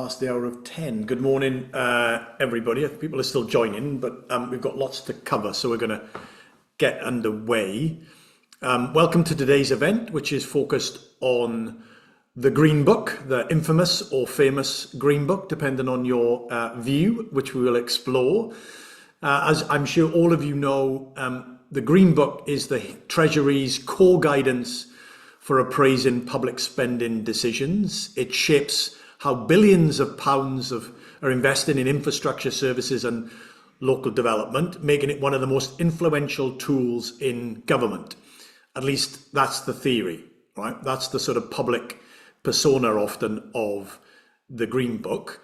past the hour of 10. Good morning, everybody. People are still joining, but we've got lots to cover, so we're going to get underway. Welcome to today's event, which is focused on the Green Book, the infamous or famous Green Book, depending on your view, which we will explore. As I'm sure all of you know, the Green Book is the Treasury's core guidance for appraising public spending decisions. It shapes how billions of pounds are invested in infrastructure services and local development, making it one of the most influential tools in government. At least that's the theory, right? That's the sort of public persona often of the Green Book.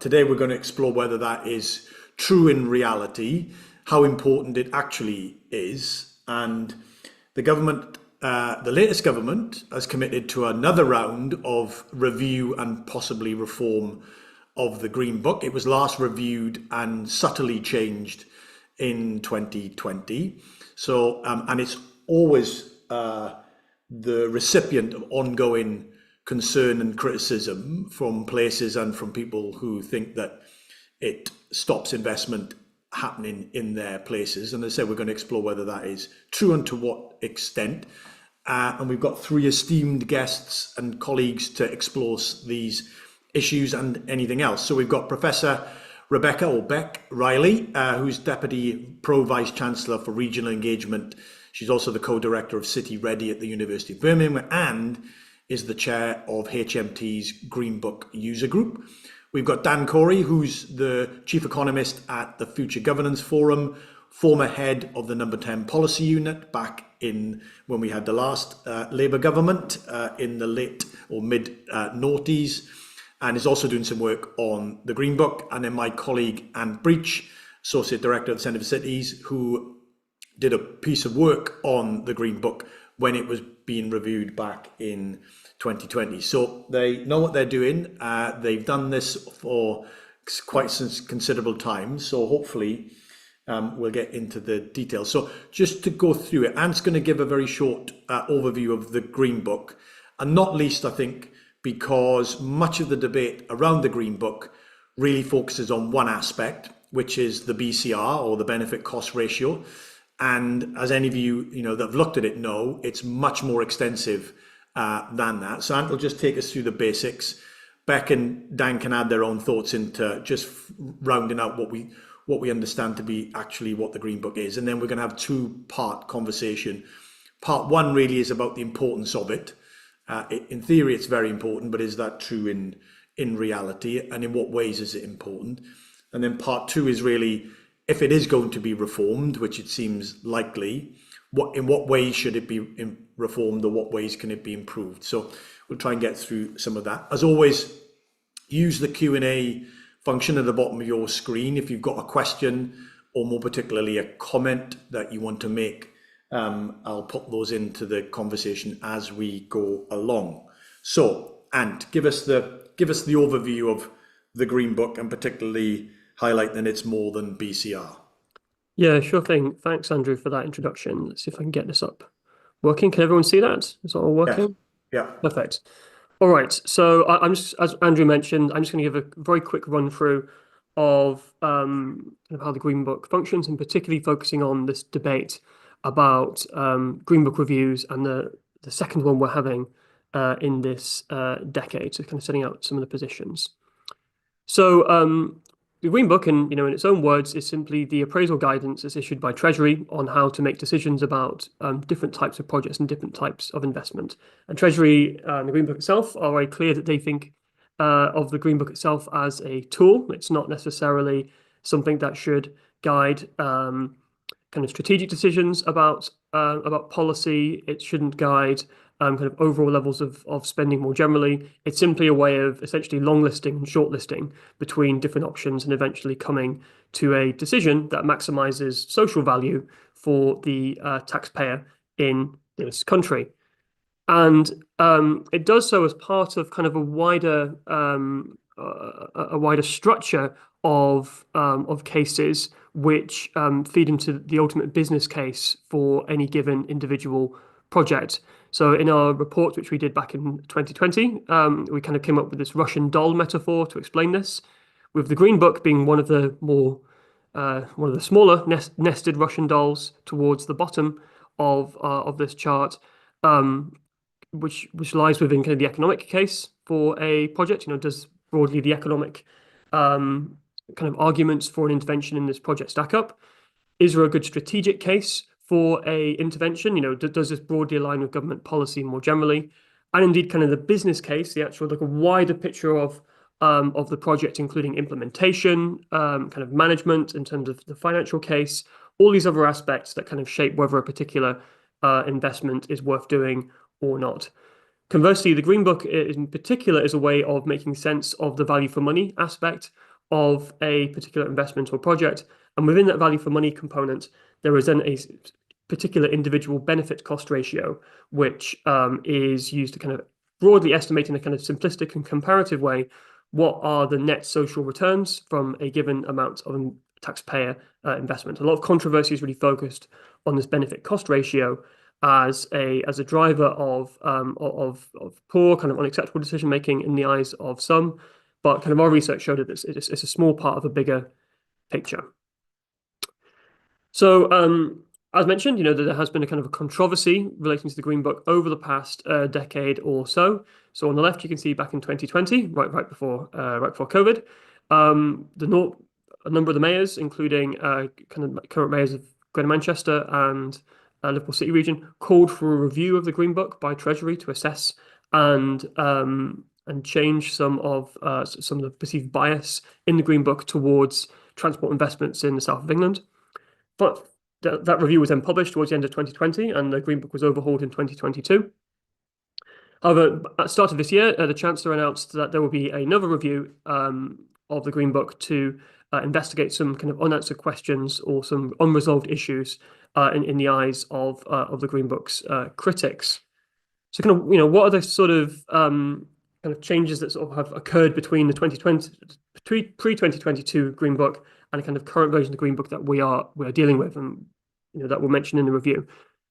Today we're going to explore whether that is true in reality, how important it actually is, and the government, the latest government has committed to another round of review and possibly reform of the Green Book. It was last reviewed and subtly changed in 2020. So, and it's always the recipient of ongoing concern and criticism from places and from people who think that it stops investment happening in their places. And as I said, we're going to explore whether that is true and to what extent. And we've got three esteemed guests and colleagues to explore these issues and anything else. So we've got Professor Rebecca or Beck Riley, who's Deputy Pro-Vice-Chancellor for Regional Engagement. She's also the co-director of City-REDI at the University of Birmingham and is the chair of HMT's Green Book User Group. We've got Dan Corry, who's the Chief Economist at the Future Governance Forum, former head of the Number 10 Policy Unit back in when we had the last Labour government in the late or mid noughties, and is also doing some work on the Green Book. And then my colleague Anne Breach, Associate Director of the Centre for Cities, who did a piece of work on the Green Book when it was being reviewed back in 2020. So they know what they're doing. They've done this for quite some considerable time. So hopefully we'll get into the details. So just to go through it, Anne's going to give a very short overview of the Green Book, and not least, I think, because much of the debate around the Green Book really focuses on one aspect, which is the BCR, or the benefit cost ratio. And as any of you, that have looked at it know, it's much more extensive than that. So Ant will just take us through the basics. Beck and Dan can add their own thoughts into just rounding out what we understand to be actually what the Green Book is. And then we're going to have two-part conversation. Part one really is about the importance of it. In theory, it's very important, but is that true in reality? And in what ways is it important? And then part two is really, if it is going to be reformed, which it seems likely, in what ways should it be reformed, or what ways can it be improved? So we'll try and get through some of that. As always, use the Q&A function at the bottom of your screen if you've got a question, or more particularly a comment that you want to make. I'll put those into the conversation as we go along. So, Ant, give us the overview of the Green Book, and particularly highlight that it's more than BCR. Yeah, sure thing. Thanks, Andrew, for that introduction. Let's see if I can get this up working. Can everyone see that? Is that all working? Yeah. Perfect. All right. So I'm just, as Andrew mentioned, I'm just going to give a very quick run through of kind of how the Green Book functions, and particularly focusing on this debate about Green Book reviews and the second one we're having in this decade. So kind of setting out some of the positions. So the Green Book, in its own words, is simply the appraisal guidance that's issued by Treasury on how to make decisions about different types of projects and different types of investment. And Treasury and the Green Book itself are very clear that they think of the Green Book itself as a tool. It's not necessarily something that should guide kind of strategic decisions about policy. It shouldn't guide kind of overall levels of spending more generally. It's simply a way of essentially long listing and short listing between different options, and eventually coming to a decision that maximizes social value for the taxpayer in this country. And it does so as part of kind of a wider structure of cases which feed into the ultimate business case for any given individual project. So in our report, which we did back in 2020, we kind of came up with this Russian doll metaphor to explain this, with the Green Book being one of the smaller nested Russian dolls towards the bottom of this chart, which lies within kind of the economic case for a project. Does broadly the economic kind of arguments for an intervention in this project stack up? Is there a good strategic case for a intervention? Does this broadly align with government policy more generally? And indeed, kind of the business case, the actual like a wider picture of the project, including implementation, kind of management in terms of the financial case, all these other aspects that kind of shape whether a particular investment is worth doing or not. Conversely, the Green Book in particular is a way of making sense of the value for money aspect of a particular investment or project. And within that value for money component, there is then a particular individual benefit cost ratio, which is used to kind of broadly estimate in a kind of simplistic and comparative way what are the net social returns from a given amount of taxpayer investment. A lot of controversy is really focused on this benefit cost ratio as a driver of poor, kind of unacceptable decision making in the eyes of some. But kind of our research showed that it's a small part of a bigger picture. So as mentioned, there has been a kind of a controversy relating to the Green Book over the past decade or so. So on the left, you can see back in 2020, right before COVID, a number of the mayors, including kind of current mayors of Greater Manchester and Liverpool City region, called for a review of the Green Book by Treasury to assess and change some of the perceived bias in the Green Book towards transport investments in the south of England. But that review was then published towards the end of 2020, and the Green Book was overhauled in 2022. However, at the start of this year, the Chancellor announced that there will be another review of the Green Book to investigate some kind of unanswered questions or some unresolved issues in the eyes of the Green Book's critics. So kind of, what are the sort of kind of changes that sort of have occurred between the pre-2022 Green Book and the kind of current version of the Green Book that we are dealing with, and that we'll mention in the review.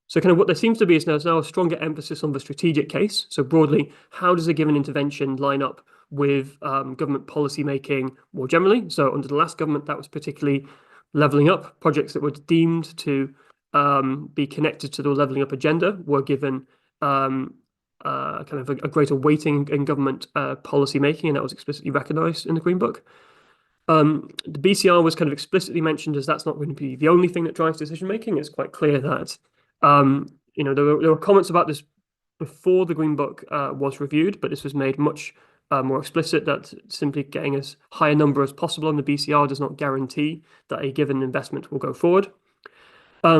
So kind of what there seems to be is now a stronger emphasis on the strategic case. So broadly, how does a given intervention line up with government policy making more generally? So under the last government, that was particularly levelling up. Projects that were deemed to be connected to the levelling up agenda were given kind of a greater weighting in government policy making, and that was explicitly recognised in the Green Book. The BCR was kind of explicitly mentioned as that's not going to be the only thing that drives decision making. It's quite clear that there were comments about this before the Green Book was reviewed, but this was made much more explicit that simply getting as high a number as possible on the BCR does not guarantee that a given investment will go forward. A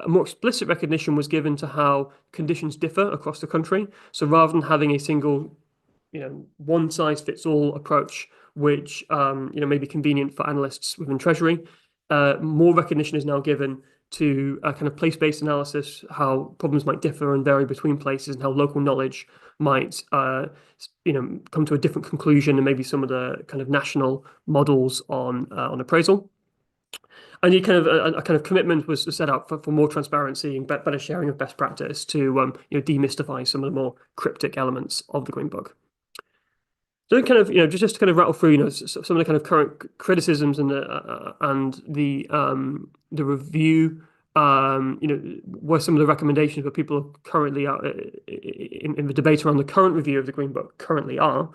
more explicit recognition was given to how conditions differ across the country. So rather than having a single, one size fits all approach, which may be convenient for analysts within Treasury, more recognition is now given to a kind of place-based analysis, how problems might differ and vary between places, and how local knowledge might come to a different conclusion than maybe some of the kind of national models on appraisal. And a kind of commitment was set up for more transparency and better sharing of best practice to demystify some of the more cryptic elements of the Green Book. So kind of just to kind of rattle through some of the kind of current criticisms and the review, were some of the recommendations that people are currently out in the debate around the current review of the Green Book currently are.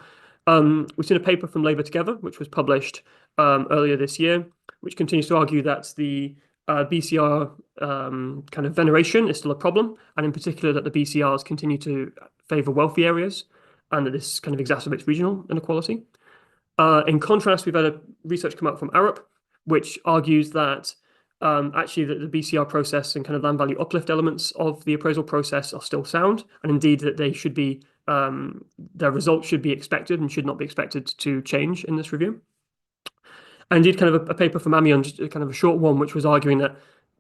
We've seen a paper from Labour Together, which was published earlier this year, which continues to argue that the BCR kind of veneration is still a problem, and in particular that the BCRs continue to favour wealthy areas, and that this kind of exacerbates regional inequality. In contrast, we've had a research come out from Arup, which argues that actually the BCR process and kind of land value uplift elements of the appraisal process are still sound, and indeed that they should be their results should be expected and should not be expected to change in this review. And indeed, kind of a paper from Amion, just kind of a short one, which was arguing that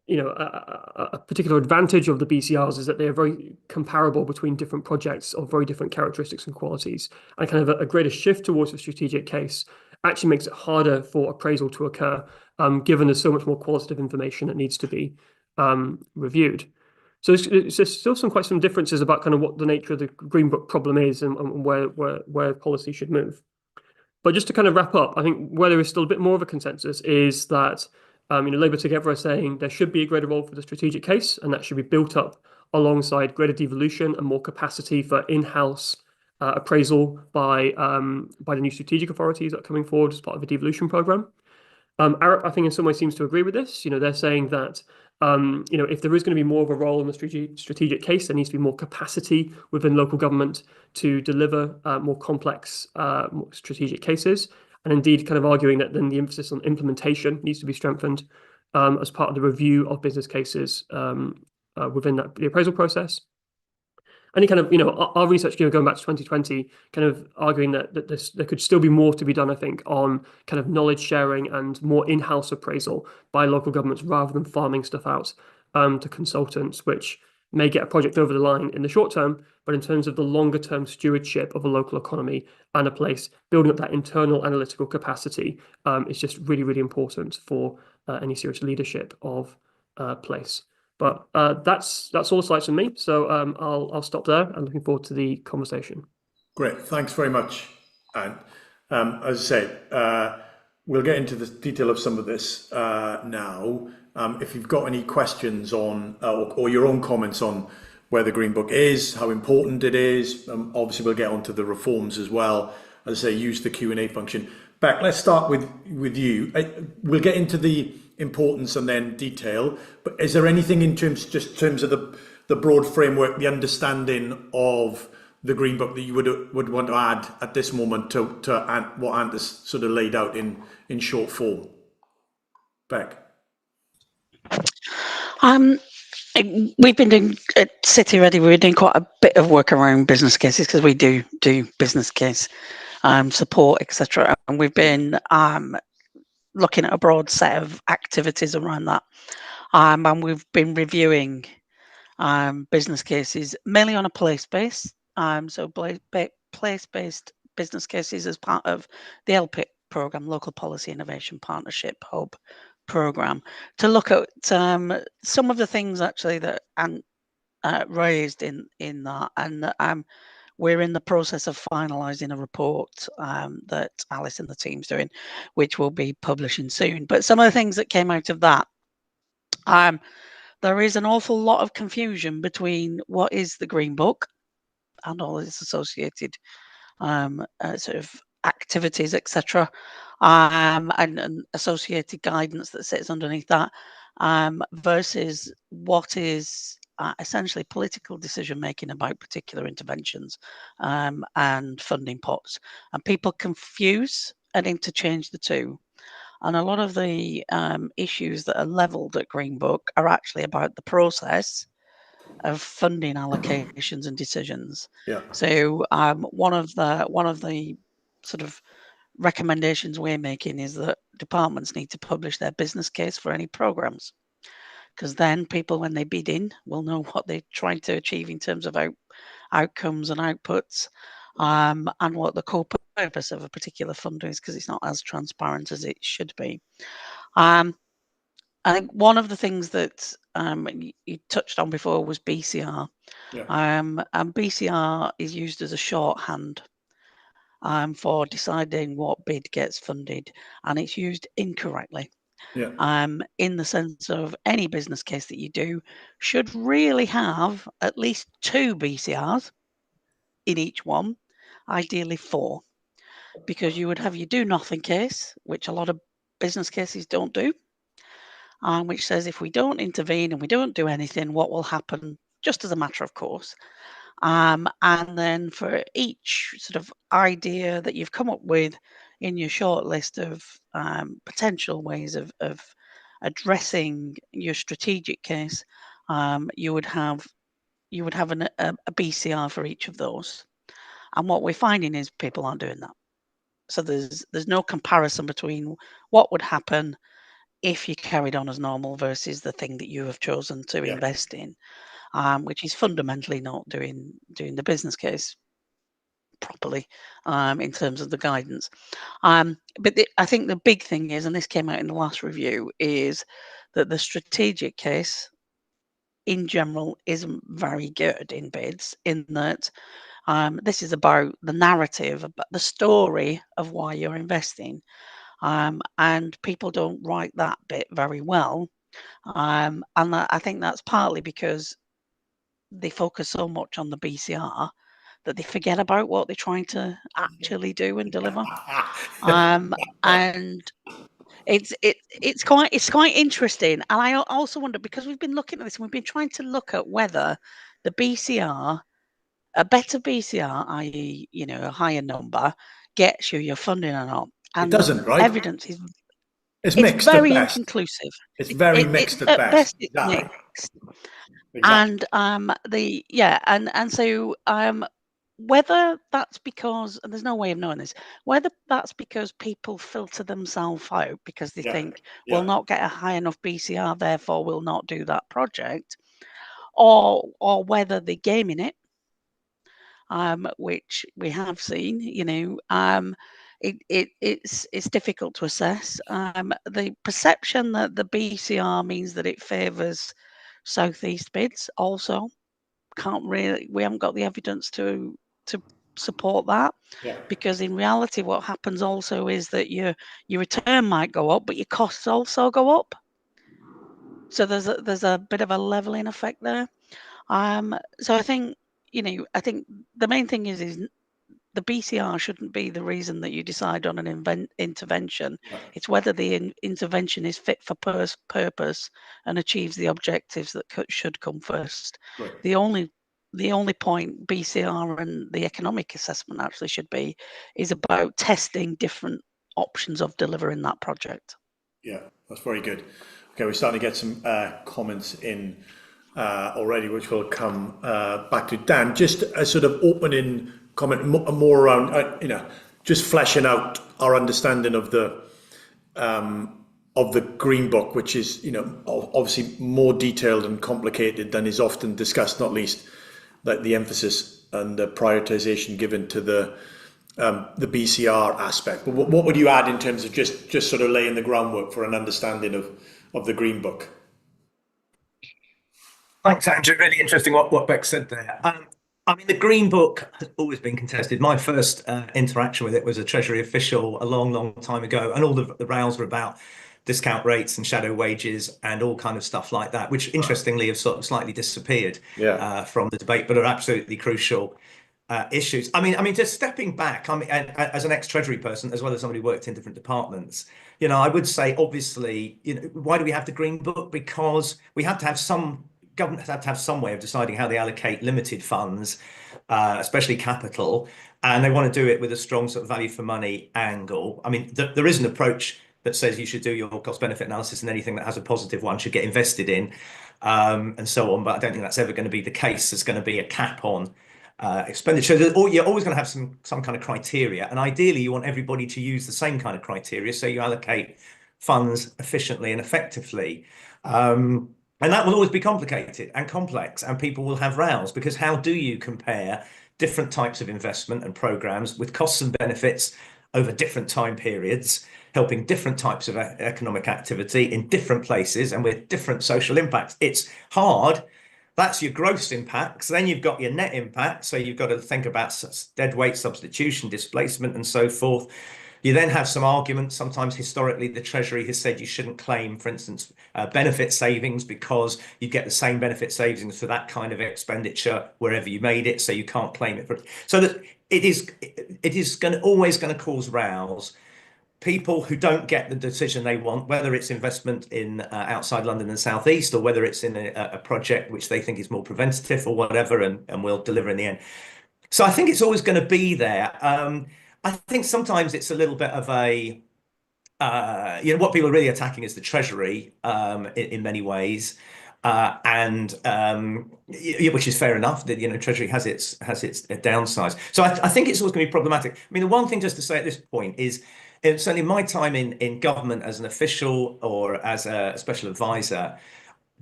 a particular advantage of the BCRs is that they are very comparable between different projects of very different characteristics and qualities, and kind of a greater shift towards a strategic case actually makes it harder for appraisal to occur, given there's so much more qualitative information that needs to be reviewed. So there's still quite some differences about kind of what the nature of the Green Book problem is and where policy should move. But just to kind of wrap up, I think where there is still a bit more of a consensus is that Labour Together are saying there should be a greater role for the strategic case, and that should be built up alongside greater devolution and more capacity for in-house appraisal by the new strategic authorities that are coming forward as part of the devolution programme. Arup, I think, in some ways seems to agree with this. They're saying that if there is going to be more of a role in the strategic case, there needs to be more capacity within local government to deliver more complex more strategic cases. And indeed, kind of arguing that then the emphasis on implementation needs to be strengthened as part of the review of business cases within the appraisal process. And kind of, our research going back to 2020, kind of arguing that there could still be more to be done, I think, on kind of knowledge sharing and more in-house appraisal by local governments rather than farming stuff out to consultants, which may get a project over the line in the short term, but in terms of the longer term stewardship of a local economy and a place, building up that internal analytical capacity is just really, really important for any serious leadership of a place. But that's all the slides from me. So I'll stop there. I'm looking forward to the conversation. Great, thanks very much, Ant. As I say, we'll get into the detail of some of this now. If you've got any questions on or your own comments on where the Green Book is, how important it is, obviously we'll get onto the reforms as well. As I say, use the Q&A function. Beck, let's start with you. We'll get into the importance and then detail, but is there anything in terms of the broad framework, the understanding of the Green Book that you would want to add at this moment to what Ant has sort of laid out in short form? Beck. We've been doing at City-REDI, we're doing quite a bit of work around business cases because we do business case support, etc. And we've been looking at a broad set of activities around that. And we've been reviewing business cases mainly on a place base. So place-based business cases as part of the LPIP program, Local Policy Innovation Partnership Hub program, to look at some of the things actually that Ant raised in that. And we're in the process of finalising a report that Alice and the team's doing, which we'll be publishing soon. But some of the things that came out of that, there is an awful lot of confusion between what is the Green Book and all its associated sort of activities, etc., and associated guidance that sits underneath that, versus what is essentially political decision making about particular interventions and funding pots. And people confuse and interchange the two. And a lot of the issues that are levelled at Green Book are actually about the process of funding allocations and decisions. Yeah. So one of the sort of recommendations we're making is that departments need to publish their business case for any programs, because then people, when they bid in, will know what they're trying to achieve in terms of outcomes and outputs, and what the core purpose of a particular fund is, because it's not as transparent as it should be. I think one of the things that you touched on before was BCR. Yeah. And BCR is used as a shorthand for deciding what bid gets funded, and it's used incorrectly. Yeah. In the sense of any business case that you do should really have at least 2 BCRs in each one, ideally 4, because you would have your do nothing case, which a lot of business cases don't do, which says if we don't intervene and we don't do anything, what will happen, just as a matter of course. And then for each sort of idea that you've come up with in your short list of potential ways of addressing your strategic case, you would have a BCR for each of those. And what we're finding is people aren't doing that. So there's no comparison between what would happen if you carried on as normal versus the thing that you have chosen to invest in, which is fundamentally not doing the business case properly in terms of the guidance. But I think the big thing is, and this came out in the last review, is that the strategic case in general isn't very good in bids, in that this is about the narrative, about the story of why you're investing. And people don't write that bit very well. And I think that's partly because they focus so much on the BCR that they forget about what they're trying to actually do and deliver. And it's quite interesting. And I also wonder, because we've been looking at this, and we've been trying to look at whether the BCR, a better BCR, i.e., a higher number, gets you your funding or not. It And doesn't, right? evidence is It's it's mixed at very best. inconclusive. It's very mixed at At best. best, it's Exactly. mixed. Exactly. And so whether that's because, and there's no way of knowing this, whether that's because people filter themselves out because they Yeah. think Yeah. we'll not get a high enough BCR, therefore we'll not do that project, or whether they're gaming it, which we have seen. It's difficult to assess. The perception that the BCR means that it favours southeast bids also we haven't got the evidence to support that, Yeah. because in reality what happens also is that your return might go up, but your costs also go up. So there's a bit of a leveling effect there. So I think the main thing is the BCR shouldn't be the reason that you decide on an intervention. Yeah. It's whether the intervention is fit for purpose and achieves the objectives that should come first. Great. The only point BCR and the economic assessment actually should be is about testing different options of delivering that project. Yeah, that's very good. Okay, we're starting to get some comments in already, which will come back to Dan. Just a sort of opening comment, more around, just fleshing out our understanding of the Green Book, which is, obviously more detailed and complicated than is often discussed, not least like the emphasis and the prioritization given to the BCR aspect. But what would you add in terms of just sort of laying the groundwork for an understanding of the Green Book? Thanks, Andrew. Really interesting what Beck said there. I mean, the Green Book has always been contested. My first interaction with it was a Treasury official a long, long time ago, and all the rows were about discount rates and shadow wages and all kind of stuff like that, which interestingly have sort of slightly disappeared from the debate, but are absolutely crucial issues. I mean, just stepping back, as an ex-Treasury person, as well as somebody who worked in different departments, I would say, obviously, why do we have the Green Book? Because we have to have government has to have some way of deciding how they allocate limited funds, especially capital, and they want to do it with a strong sort of value for money angle. I mean, there is an approach that says you should do your cost benefit analysis, and anything that has a positive one should get invested in, and so on. But I don't think that's ever going to be the case. There's going to be a cap on expenditure. You're always going to have some kind of criteria, and ideally you want everybody to use the same kind of criteria, so you allocate funds efficiently and effectively. And that will always be complicated and complex, and people will have rows, because how do you compare different types of investment and programs with costs and benefits over different time periods, helping different types of economic activity in different places and with different social impacts? It's hard. That's your gross impacts. Then you've got your net impact. So you've got to think about dead weight substitution, displacement, and so forth. You then have some arguments. Sometimes historically, the Treasury has said you shouldn't claim, for instance, benefit savings, because you get the same benefit savings for that kind of expenditure wherever you made it, so you can't claim it for it. So that it is always going to cause rows. People who don't get the decision they want, whether it's investment in outside London and South East, or whether it's in a project which they think is more preventative or whatever, and will deliver in the end. So I think it's always going to be there. I think sometimes it's a little bit of a, what people are really attacking is the Treasury in many ways, which is fair enough. That Treasury has its downsides. So I think it's always going to be problematic. I mean, the one thing just to say at this point is, certainly my time in government as an official or as a special advisor,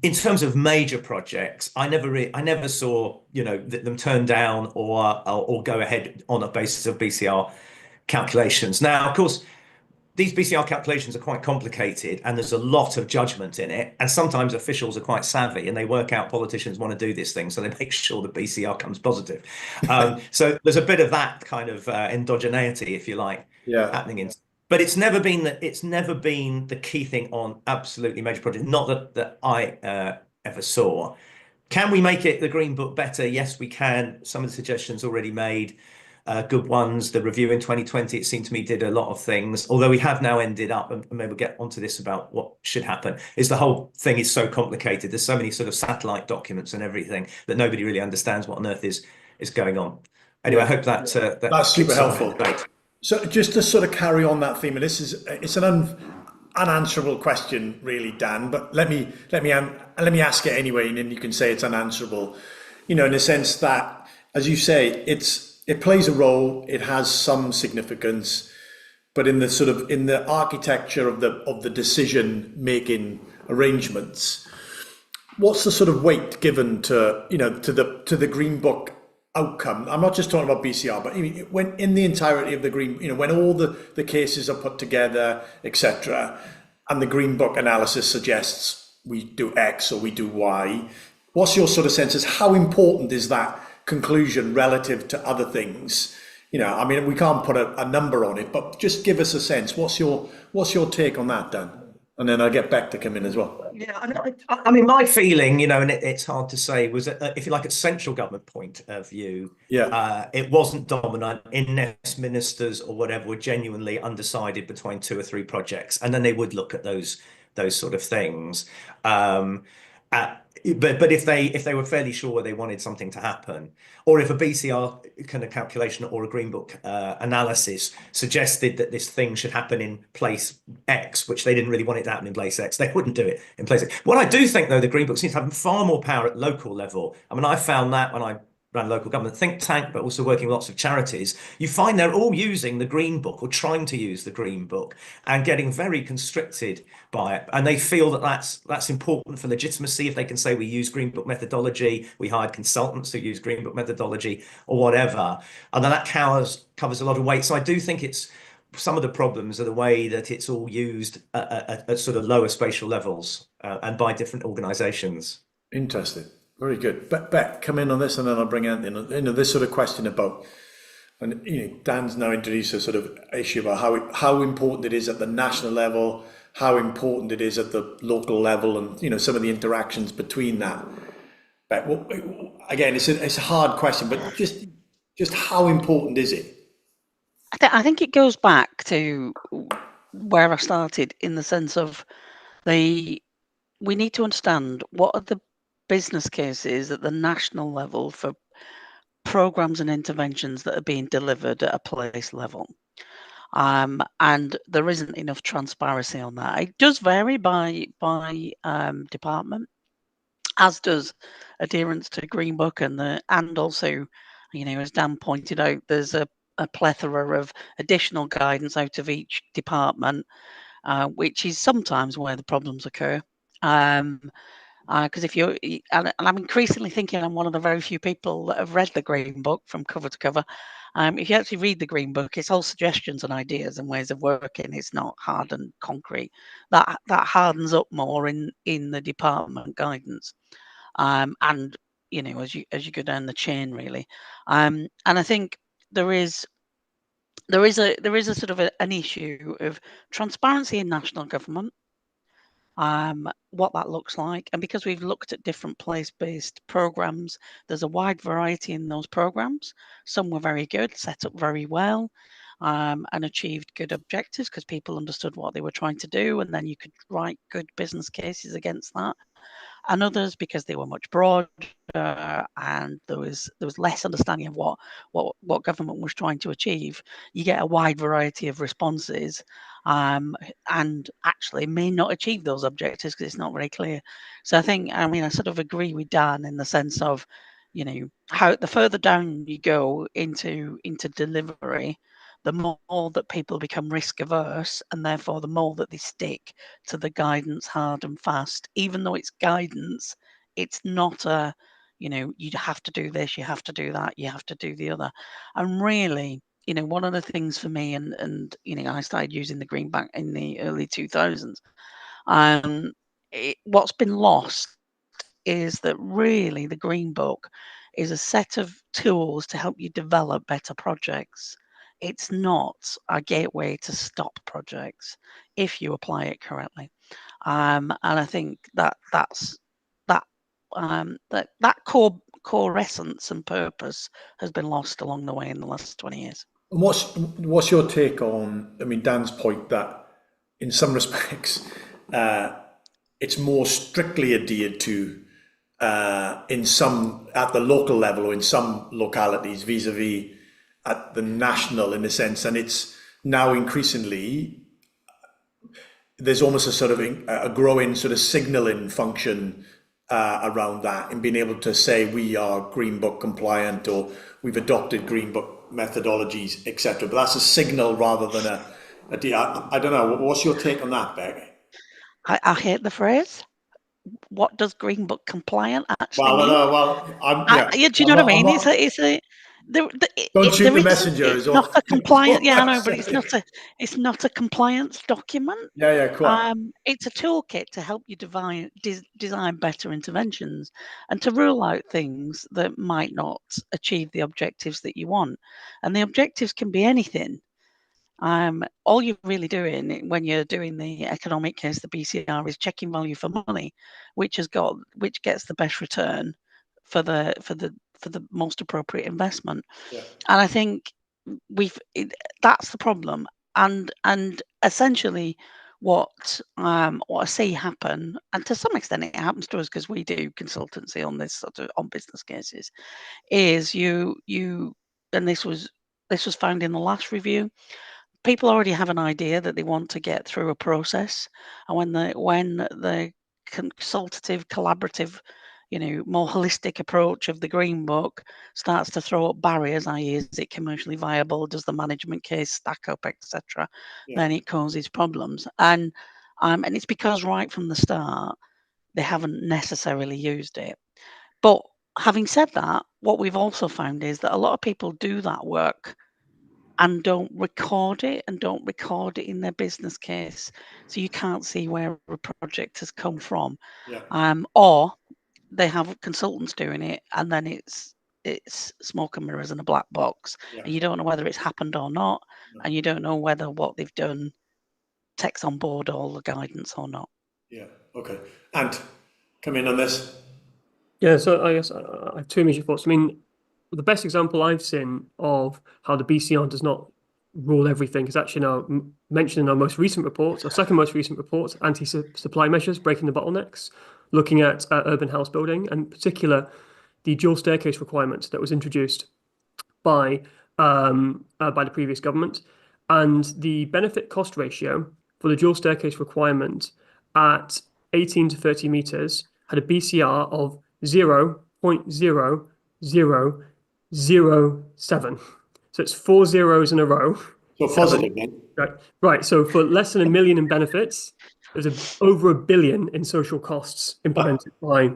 in terms of major projects, I never saw them turn down or go ahead on a basis of BCR calculations. Now, of course, these BCR calculations are quite complicated and there's a lot of judgment in it. And sometimes officials are quite savvy and they work out politicians want to do this thing. So they make sure the BCR comes positive. So there's a bit of that kind of endogeneity, if you like, happening in. But it's never been the key thing on absolutely major projects. Not that I ever saw. Can we make it the Green Book better? Yes, we can. Some of the suggestions already made. Good ones. The review in 2020, it seemed to me, did a lot of things. Although we have now ended up, and maybe we'll get onto this about what should happen, is the whole thing is so complicated. There's so many sort of satellite documents and everything that nobody really understands what on earth is going on. Anyway, I hope that's super helpful. So just to sort of carry on that theme, and it's an unanswerable question, really, Dan. But let me ask it anyway, and then you can say it's unanswerable. In the sense that, as you say, it plays a role, it has some significance, but in the architecture of the decision making arrangements, what's the sort of weight given to the Green Book outcome? I'm not just talking about BCR, but when in the entirety of the Green, when all the cases are put together, etc., and the Green Book analysis suggests we do X or we do Y, what's your sort of sense as how important is that conclusion relative to other things? We can't put a number on it, but just give us a sense. What's your take on that, Dan? And then I'll get back to come in as well. Yeah, I mean, my feeling, and it's hard to say, was that if you like, a central government point of view, it wasn't dominant unless ministers or whatever were genuinely undecided between 2 or 3 projects, and then they would look at those sort of things. But if they were fairly sure they wanted something to happen, or if a BCR kind of calculation or a Green Book analysis suggested that this thing should happen in place X, which they didn't really want it to happen in place X, they wouldn't do it in place X. What I do think, though, the Green Book seems to have far more power at local level. I mean, I found that when I ran a local government think tank, but also working with lots of charities, you find they're all using the Green Book or trying to use the Green Book and getting very constricted by it. And they feel that that's important for legitimacy. If they can say we use Green Book methodology, we hired consultants who use Green Book methodology or whatever, and then that covers a lot of weight. So I do think it's some of the problems are the way that it's all used at sort of lower spatial levels and by different organisations. Interesting. Very good. Beck, come in on this, and then I'll bring Anthony. This sort of question about, and Dan's now introduced a sort of issue about how important it is at the national level, how important it is at the local level, and some of the interactions between that. Beck, again, it's a hard question, but just how important is it? I think it goes back to where I started, in the sense of we need to understand what are the business cases at the national level for programs and interventions that are being delivered at a place level. And there isn't enough transparency on that. It does vary by department, as does adherence to Green Book, and also, as Dan pointed out, there's a plethora of additional guidance out of each department, which is sometimes where the problems occur. Because and I'm increasingly thinking I'm one of the very few people that have read the Green Book from cover to cover. If you actually read the Green Book, it's all suggestions and ideas and ways of working. It's not hard and concrete. That hardens up more in the department guidance, and as you go down the chain, really. And I think there is a sort of an issue of transparency in national government. What that looks like, and because we've looked at different place-based programs, there's a wide variety in those programs. Some were very good, set up very well, and achieved good objectives because people understood what they were trying to do, and then you could write good business cases against that. And others, because they were much broader and there was less understanding of what government was trying to achieve, you get a wide variety of responses, and actually may not achieve those objectives because it's not very clear. So I sort of agree with Dan in the sense of, how the further down you go into delivery, the more that people become risk averse, and therefore the more that they stick to the guidance hard and fast. Even though it's guidance, it's not you have to do this, you have to do that, you have to do the other. And really, one of the things for me, and I started using the green back in the early 2000s. What's been lost is that really the Green Book is a set of tools to help you develop better projects. It's not a gateway to stop projects if you apply it correctly. And I think that's that core essence and purpose has been lost along the way in the last 20 years. And what's your take on, I mean, Dan's point that in some respects, it's more strictly adhered to in some, at the local level or in some localities vis-a-vis at the national, in a sense, and it's now increasingly, there's almost a sort of a growing sort of signalling function around that, and being able to say we are Green Book compliant or we've adopted Green Book methodologies, etc. But that's a signal rather than I don't know. What's your take on that, Beck? I hate the phrase. What does Green Book compliant actually mean? Yeah. Do you know what I mean? Don't shoot the messenger. It's not a compliant. Yeah, I know, but it's not a compliance document. Yeah, quite. It's a toolkit to help you design better interventions and to rule out things that might not achieve the objectives that you want. And the objectives can be anything. All you're really doing when you're doing the economic case, the BCR, is checking value for money, which gets the best return for the most appropriate investment. Yeah. And I think that's the problem. And essentially, what I see happen, and to some extent it happens to us because we do consultancy on this sort of on business cases, is you and this was found in the last review. People already have an idea that they want to get through a process, and when the consultative, collaborative, more holistic approach of the Green Book starts to throw up barriers, i.e., is it commercially viable? Does the management case stack up, etc.? Yeah. Then it causes problems, and it's because right from the start they haven't necessarily used it. But having said that, what we've also found is that a lot of people do that work and don't record it in their business case, so you can't see where a project has come from. Yeah. Or they have consultants doing it, and then it's smoke and mirrors in a black box, and you don't know whether it's happened or not, and you don't know whether what they've done takes on board all the guidance or not. Yeah. Okay. And come in on this. Yeah, so I guess I have two immediate thoughts. I mean, the best example I've seen of how the BCR does not rule everything is actually now mentioned in our most recent report, our second most recent report, anti-supply measures, breaking the bottlenecks, looking at urban house building, and in particular, the dual staircase requirement that was introduced by the previous government, and the benefit cost ratio for the dual staircase requirement at 18 to 30 meters had a BCR of 0.00007. So it's 4 zeros in a row. So positive then. Right. So for less than $1 million in benefits, there's over $1 billion in social costs implemented by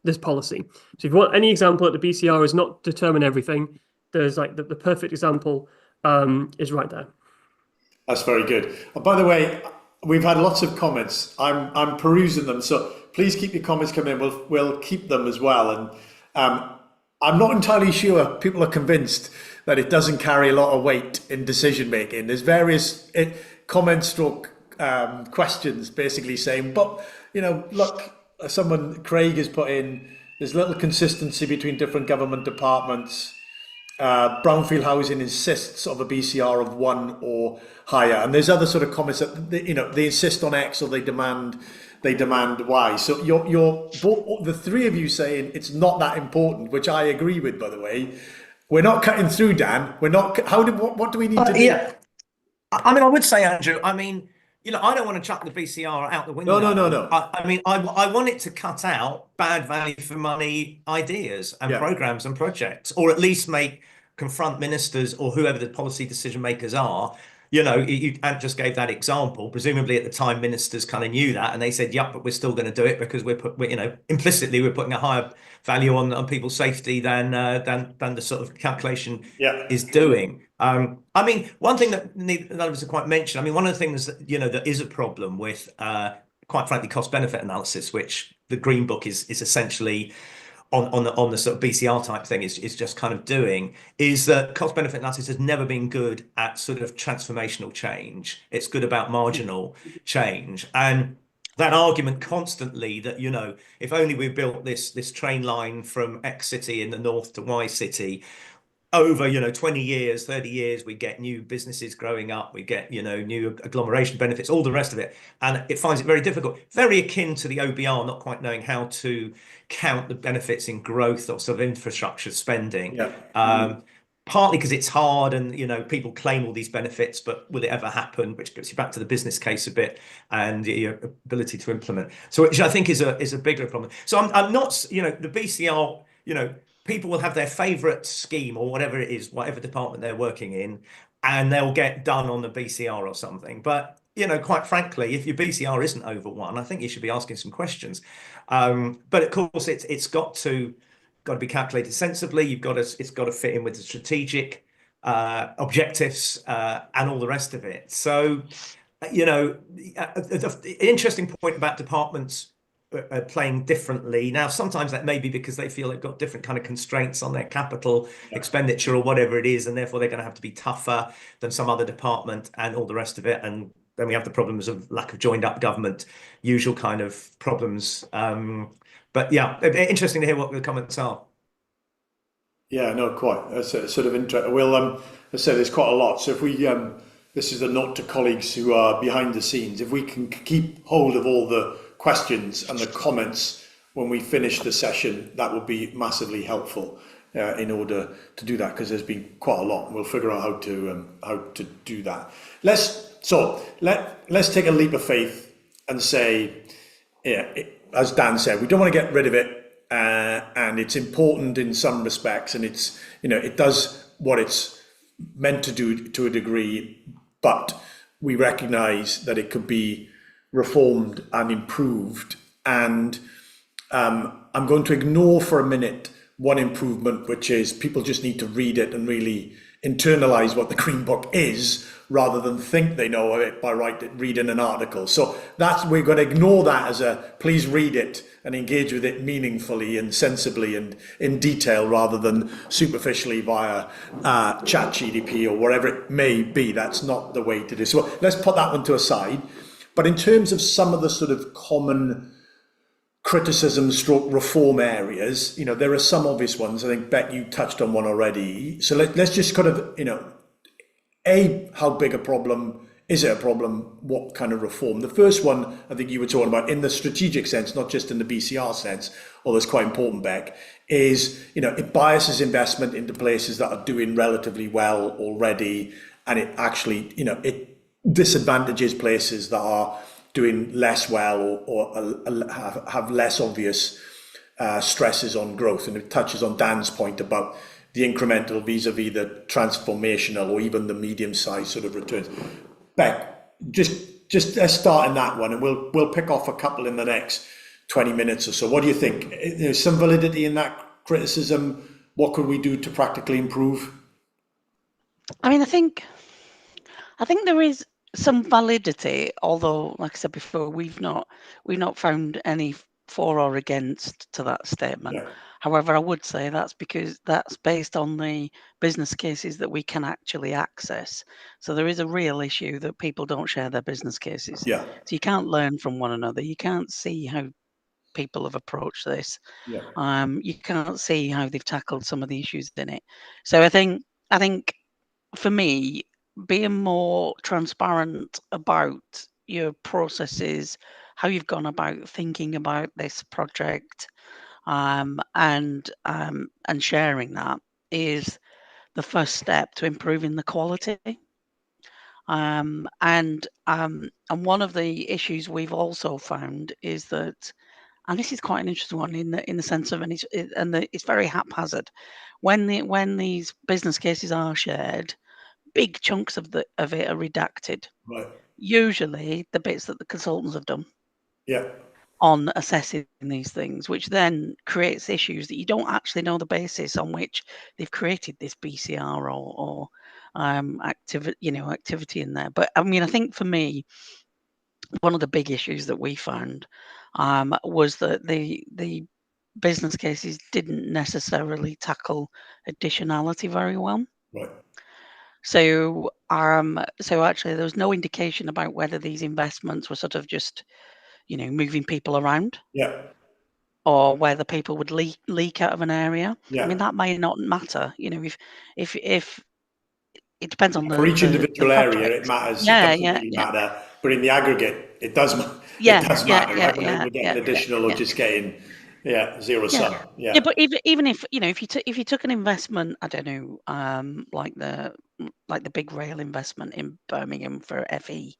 this policy. So if you want any example that the BCR is not determine everything, there's like the perfect example is right there. That's very good. By the way, we've had lots of comments. I'm perusing them, so please keep your comments coming in. We'll keep them as well. And I'm not entirely sure people are convinced that it doesn't carry a lot of weight in decision making. There's various comments questions basically saying, but look, Craig has put in, there's little consistency between different government departments. Brownfield housing insists of a BCR of 1 or higher, and there's other sort of comments that they insist on X or they demand Y. So you're the three of you saying it's not that important, which I agree with. By the way, we're not cutting through, Dan. We're not. What do we need to do? Yeah, I mean, I would say, Andrew. I mean, I don't want to chuck the BCR out the window. No. I mean, I want it to cut out bad value for money ideas and programs and projects, or at least confront ministers or whoever the policy decision makers are. You just gave that example. Presumably at the time, ministers kind of knew that, and they said, "Yep, but we're still going to do it because implicitly we're putting a higher value on people's safety than the sort of calculation is doing." I mean, one thing that none of us have quite mentioned, I mean, one of the things that, that is a problem with, quite frankly, cost benefit analysis, which the Green Book is essentially on the sort of BCR type thing is just kind of doing, is that cost benefit analysis has never been good at sort of transformational change. It's good about marginal change. And that argument constantly that, if only we built this train line from X city in the north to Y city, over 20 years, 30 years, we get new businesses growing up, we get new agglomeration benefits, all the rest of it, and it finds it very difficult, very akin to the OBR not quite knowing how to count the benefits in growth or sort of infrastructure spending. Partly because it's hard and people claim all these benefits, but will it ever happen, which gets you back to the business case a bit and your ability to implement, so which I think is a bigger problem. So I'm not, the BCR, people will have their favorite scheme or whatever it is, whatever department they're working in, and they'll get done on the BCR or something. But, quite frankly, if your BCR isn't over one, I think you should be asking some questions. But of course, it's got to be calculated sensibly. It's got to fit in with the strategic objectives and all the rest of it. So, the interesting point about departments playing differently. Now, sometimes that may be because they feel they've got different kind of constraints on their capital expenditure or whatever it is, and therefore they're going to have to be tougher than some other department and all the rest of it. And then we have the problems of lack of joined up government, usual kind of problems. But yeah, interesting to hear what the comments are. Yeah, no, quite. That's sort of interesting. Well, I said there's quite a lot. So if we, this is a note to colleagues who are behind the scenes, if we can keep hold of all the questions and the comments when we finish the session, that would be massively helpful in order to do that, because there's been quite a lot, and we'll figure out how to do that. Let's take a leap of faith and say, as Dan said, we don't want to get rid of it, and it's important in some respects, and it's it does what it's meant to do to a degree, but we recognise that it could be reformed and improved. And I'm going to ignore for a minute one improvement, which is people just need to read it and really internalize what the Green Book is, rather than think they know it by reading an article. So we're going to ignore that as a please read it and engage with it meaningfully and sensibly and in detail, rather than superficially via ChatGPT or whatever it may be. That's not the way to do. So let's put that one to a side. But in terms of some of the sort of common criticism stroke reform areas, there are some obvious ones. I think, Bet, you touched on one already. So let's just kind of, how big a problem is it a problem? What kind of reform? The first one, I think you were talking about in the strategic sense, not just in the BCR sense, although it's quite important, Beck, is, it biases investment into places that are doing relatively well already. And it actually, it disadvantages places that are doing less well or have less obvious stresses on growth. And it touches on Dan's point about the incremental vis-a-vis the transformational or even the medium-sized sort of returns. Beck, just let's start in that one, and we'll pick off a couple in the next 20 minutes or so. What do you think? There's some validity in that criticism. What could we do to practically improve? I mean, I think there is some validity, although, like I said before, we've not found any for or against to that statement. Yeah. However, I would say that's because that's based on the business cases that we can actually access. So there is a real issue that people don't share their business cases. Yeah. So you can't learn from one another. You can't see how people have approached this. Yeah. You can't see how they've tackled some of the issues in it. So I think for me, being more transparent about your processes, how you've gone about thinking about this project, and sharing that is the first step to improving the quality. And one of the issues we've also found is that, and this is quite an interesting one in the sense of, it's very haphazard. When these business cases are shared, big chunks of it are redacted. Right. Usually the bits that the consultants have done. Yeah. On assessing these things, which then creates issues that you don't actually know the basis on which they've created this BCR or activity in there. But I mean, I think for me, one of the big issues that we found was that the business cases didn't necessarily tackle additionality very well. Right. So actually there was no indication about whether these investments were sort of just, moving people around, Yeah. or whether people would leak out of an area. Yeah. I mean, that may not matter, if it depends on For each the individual area, project. it matters. Yeah, It doesn't yeah, really yeah. matter, but in the aggregate, it does. It Yeah, does yeah, matter, yeah, right? When yeah, we're getting yeah, additional or yeah. just getting, zero Yeah. sum. Yeah, Yeah. but even if if you took an investment, I don't know, like the big rail investment in Birmingham for FE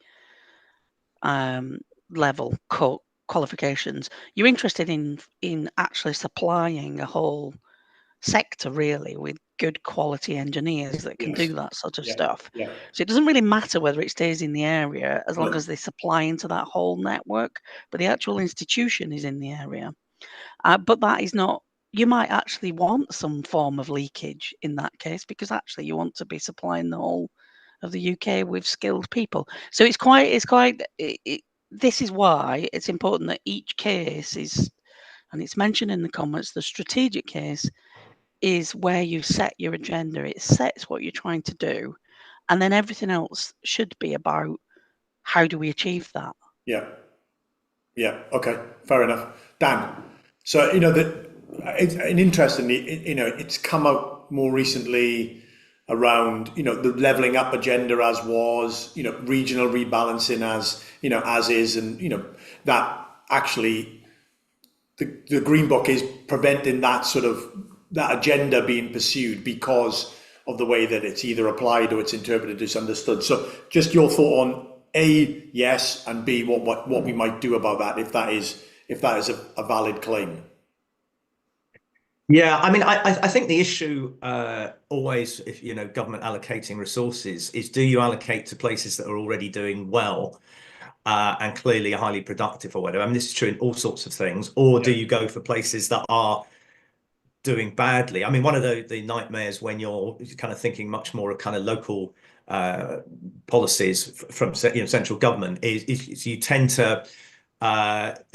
level qualifications, you're interested in actually supplying a whole sector really with good quality engineers that can Yes. do that sort of Yeah. stuff. Yeah. So it doesn't really matter whether it stays in the area as long No. as they supply into that whole network, but the actual institution is in the area. But that is not. You might actually want some form of leakage in that case, because actually you want to be supplying the whole of the UK with skilled people. So this is why it's important that each case is, and it's mentioned in the comments, the strategic case is where you set your agenda. It sets what you're trying to do, and then everything else should be about how do we achieve that. Yeah. Yeah. Okay. Fair enough. Dan. So that it's an interestingly, it's come out more recently around the leveling up agenda as was, regional rebalancing as is, and that actually the Green Book is preventing that agenda being pursued because of the way that it's either applied or it's interpreted as understood. So just your thought on A, yes, and B, what we might do about that if that is a valid claim. Yeah, I mean, I think the issue always, if government allocating resources, is do you allocate to places that are already doing well and clearly highly productive or whatever? I mean, this is true in all sorts of things, or do you go for places that are doing badly? I mean, one of the nightmares when you're kind of thinking much more of kind of local policies from central government is you tend to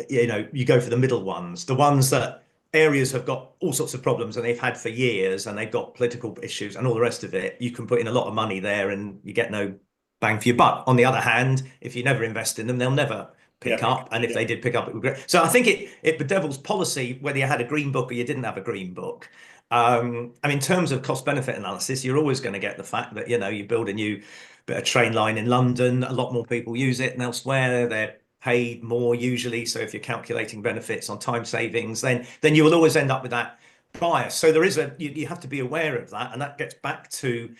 you go for the middle ones, the ones that areas have got all sorts of problems and they've had for years, and they've got political issues and all the rest of it. You can put in a lot of money there and you get no bang for your buck. On the other hand, if you never invest in them, they'll never pick up, and if they did pick up, it would be great. So I think it bedevils policy whether you had a green book or you didn't have a green book. I mean, in terms of cost benefit analysis, you're always going to get the fact that you build a new bit of train line in London, a lot more people use it, and elsewhere they're paid more usually. So if you're calculating benefits on time savings, then you will always end up with that bias. So there is you have to be aware of that, and that gets back to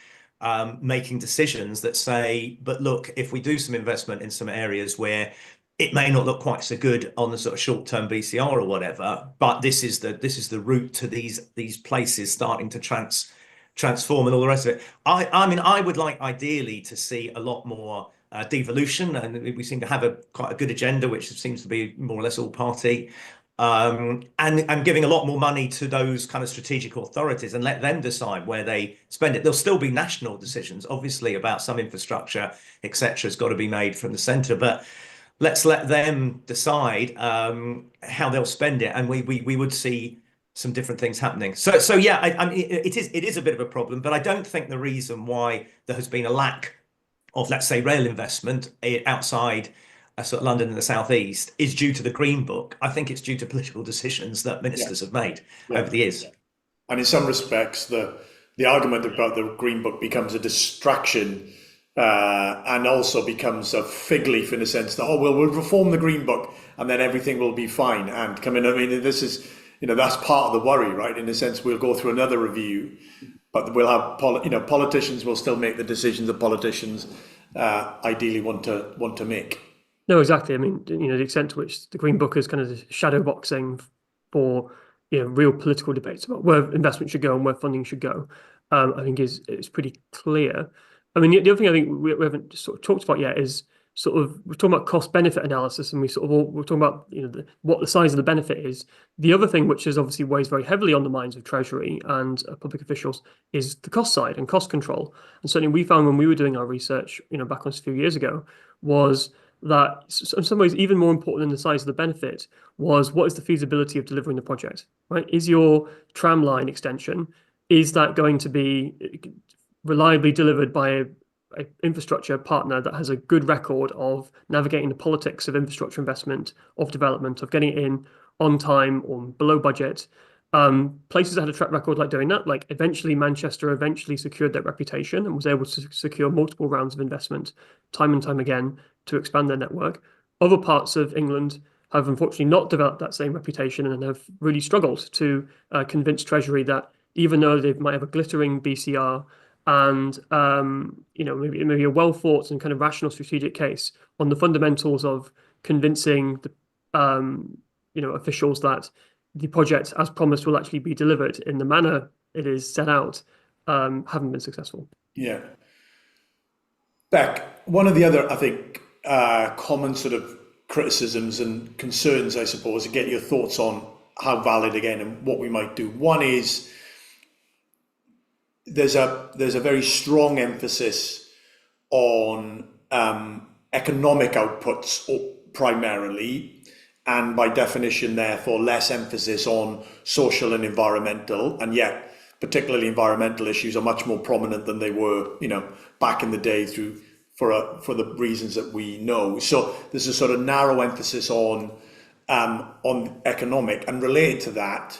making decisions that say, but look, if we do some investment in some areas where it may not look quite so good on the sort of short-term BCR or whatever, but this is the route to these places starting to transform and all the rest of it. I mean, I would like ideally to see a lot more devolution, and we seem to have quite a good agenda, which seems to be more or less all party, and giving a lot more money to those kind of strategic authorities and let them decide where they spend it. There'll still be national decisions, obviously, about some infrastructure, etc. has got to be made from the centre, but let's let them decide how they'll spend it, and we would see some different things happening. So yeah, I mean, it is a bit of a problem, but I don't think the reason why there has been a lack of, let's say, rail investment outside sort of London and the southeast is due to the Green Book. I think it's due to political decisions that ministers have made over the years. And in some respects, the argument about the Green Book becomes a distraction and also becomes a fig leaf in the sense that, we'll reform the Green Book and then everything will be fine and come in. I mean, this is, that's part of the worry, right? In a sense, we'll go through another review, but we'll have, politicians will still make the decisions that politicians ideally want to make. No, exactly. I mean, the extent to which the Green Book is kind of shadow boxing for real political debates about where investment should go and where funding should go, I think is pretty clear. I mean, the other thing I think we haven't sort of talked about yet is we're talking about cost benefit analysis, and we're talking about what the size of the benefit is. The other thing, which is obviously weighs very heavily on the minds of Treasury and public officials, is the cost side and cost control. And certainly we found when we were doing our research, back a few years ago, was that in some ways even more important than the size of the benefit was what is the feasibility of delivering the project, right? Is your tram line extension, is that going to be reliably delivered by a infrastructure partner that has a good record of navigating the politics of infrastructure investment, of development, of getting it in on time or below budget? Places that had a track record like doing that, like eventually Manchester eventually secured that reputation and was able to secure multiple rounds of investment time and time again to expand their network. Other parts of England have unfortunately not developed that same reputation and have really struggled to convince Treasury that even though they might have a glittering BCR and maybe a well thought and kind of rational strategic case on the fundamentals of convincing the officials that the project, as promised, will actually be delivered in the manner it is set out, haven't been successful. Yeah. Beck, one of the other, I think, common sort of criticisms and concerns, I suppose, to get your thoughts on how valid, again, and what we might do. One is there's a very strong emphasis on economic outputs primarily, and by definition, therefore, less emphasis on social and environmental, and yet particularly environmental issues are much more prominent than they were, back in the day for the reasons that we know. So there's a sort of narrow emphasis on economic, and related to that,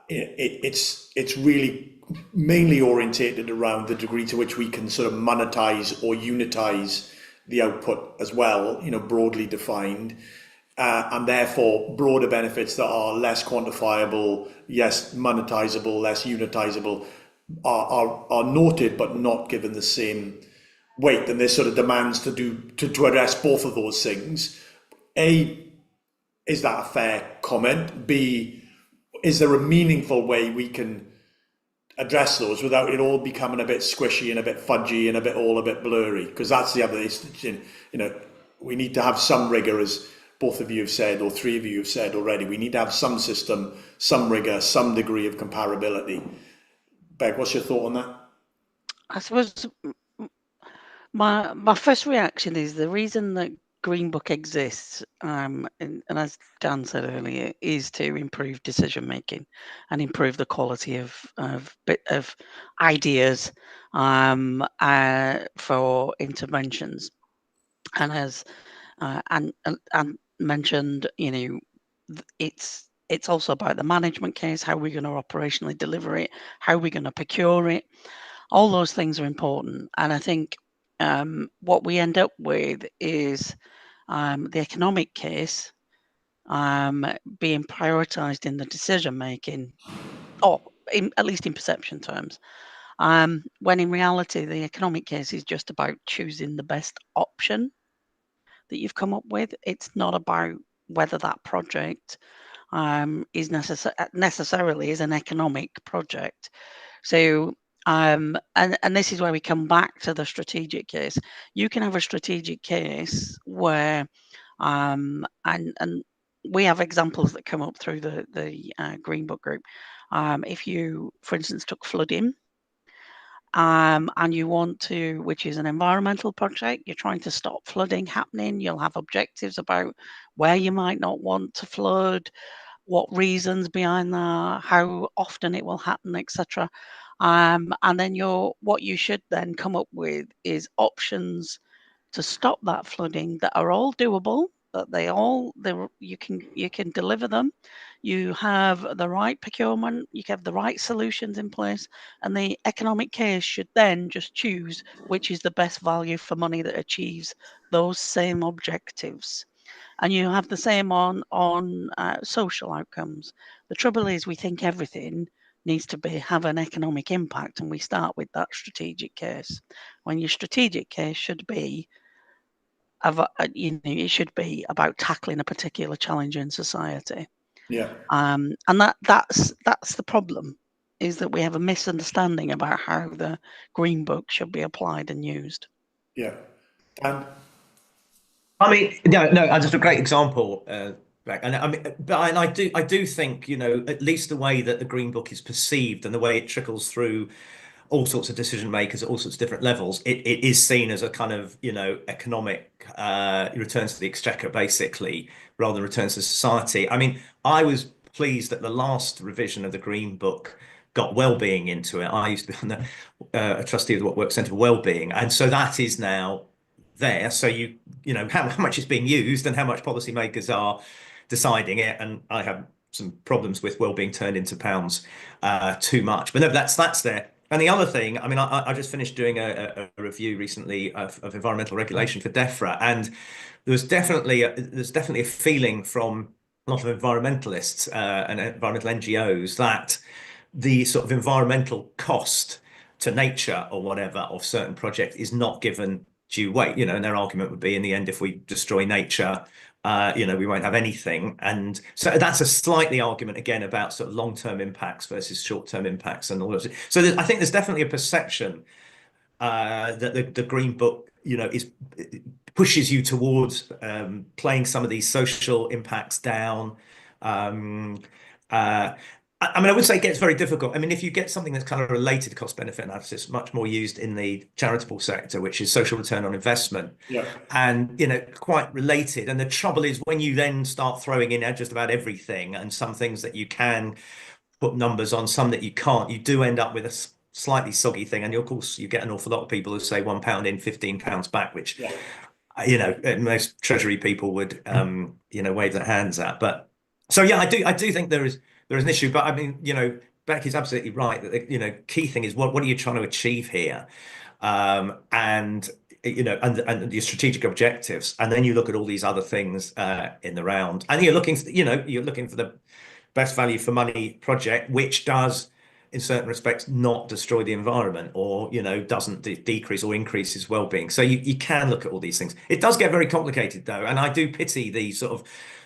it's really mainly orientated around the degree to which we can sort of monetize or unitize the output as well, broadly defined. And therefore broader benefits that are less quantifiable, yes, monetizable, less unitizable, are noted but not given the same weight. And there's sort of demands to address both of those things. A, is that a fair comment? B, is there a meaningful way we can address those without it all becoming a bit squishy and a bit fudgy and a bit blurry? Because that's the other issue. We need to have some rigor, as both of you have said, or three of you have said already. We need to have some system, some rigor, some degree of comparability. Beck, what's your thought on that? I suppose my first reaction is the reason that Green Book exists, and as Dan said earlier, is to improve decision making and improve the quality of ideas for interventions. And as and mentioned, it's also about the management case, how we're going to operationally deliver it, how we're going to procure it. All those things are important, and I think what we end up with is the economic case being prioritised in the decision making, or at least in perception terms, when in reality the economic case is just about choosing the best option that you've come up with. It's not about whether that project is necessarily is an economic project. So and this is where we come back to the strategic case. You can have a strategic case where and we have examples that come up through the Green Book group. If you, for instance, took flooding, and you want to, which is an environmental project, you're trying to stop flooding happening. You'll have objectives about where you might not want to flood, what reasons behind that, how often it will happen, etc. And then what you should then come up with is options to stop that flooding that are all doable, that you can deliver them. You have the right procurement, you have the right solutions in place, and the economic case should then just choose which is the best value for money that achieves those same objectives. And you have the same on social outcomes. The trouble is, we think everything needs to have an economic impact, and we start with that strategic case. When your strategic case should be, it should be about tackling a particular challenge in society. Yeah. And that's the problem, is that we have a misunderstanding about how the Green Book should be applied and used. Yeah. Dan? I mean, no, just a great example. And I mean, and I do think, at least the way that the Green Book is perceived and the way it trickles through all sorts of decision makers at all sorts of different levels, it is seen as a kind of, economic return to the exchequer, basically, rather than return to society. I mean, I was pleased that the last revision of the Green Book got well-being into it. I used to be on a trustee of the Work Centre for Wellbeing, and so that is now there. So how much is being used and how much policymakers are deciding it. And I have some problems with well being turned into pounds too much. But no, that's there. And the other thing, I mean, I just finished doing a review recently of environmental regulation for DEFRA, and there's definitely a feeling from a lot of environmentalists and environmental NGOs that the sort of environmental cost to nature or whatever of certain projects is not given due weight. And their argument would be, in the end, if we destroy nature, we won't have anything. And so that's a slightly argument again about sort of long-term impacts versus short-term impacts and all of it. So I think there's definitely a perception that the Green Book, pushes you towards playing some of these social impacts down. I mean, I would say it gets very difficult. I mean, if you get something that's kind of related to cost-benefit analysis, much more used in the charitable sector, which is social return on investment, and quite related. And the trouble is when you then start throwing in just about everything, and some things that you can put numbers on, some that you can't, you do end up with a slightly soggy thing. And of course, you get an awful lot of people who say £1 in, £15 back, which most Treasury people would wave their hands at. But so yeah, I do think there is an issue. But I mean, Becky's absolutely right that the key thing is what are you trying to achieve here, and your strategic objectives, and then you look at all these other things in the round, and you're looking for the best value for money project, which does in certain respects not destroy the environment, or doesn't decrease or increases well-being. So you can look at all these things. It does get very complicated though, and I do pity the sort of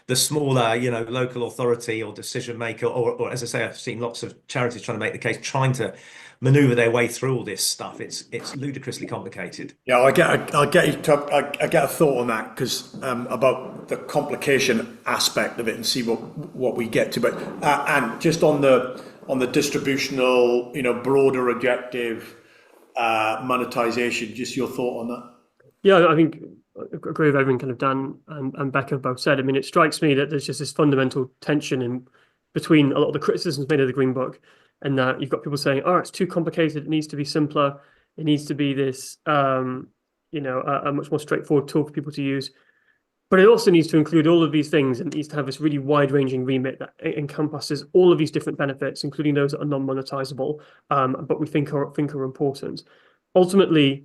the smaller local authority or decision maker, or as I say, I've seen lots of charities trying to make the case, trying to maneuver their way through all this stuff. It's ludicrously complicated. Yeah, I get a thought on that, because about the complication aspect of it, and see what we get to. But and just on the distributional, broader objective, monetization, just your thought on that. Yeah, I think I agree with everything kind of Dan and Becca both said. I mean, it strikes me that there's just this fundamental tension between a lot of the criticisms made of the Green Book, and that you've got people saying, "Oh, it's too complicated. It needs to be simpler. It needs to be this, a much more straightforward tool for people to use." But it also needs to include all of these things, and it needs to have this really wide-ranging remit that encompasses all of these different benefits, including those that are non-monetizable, but we think are important. Ultimately,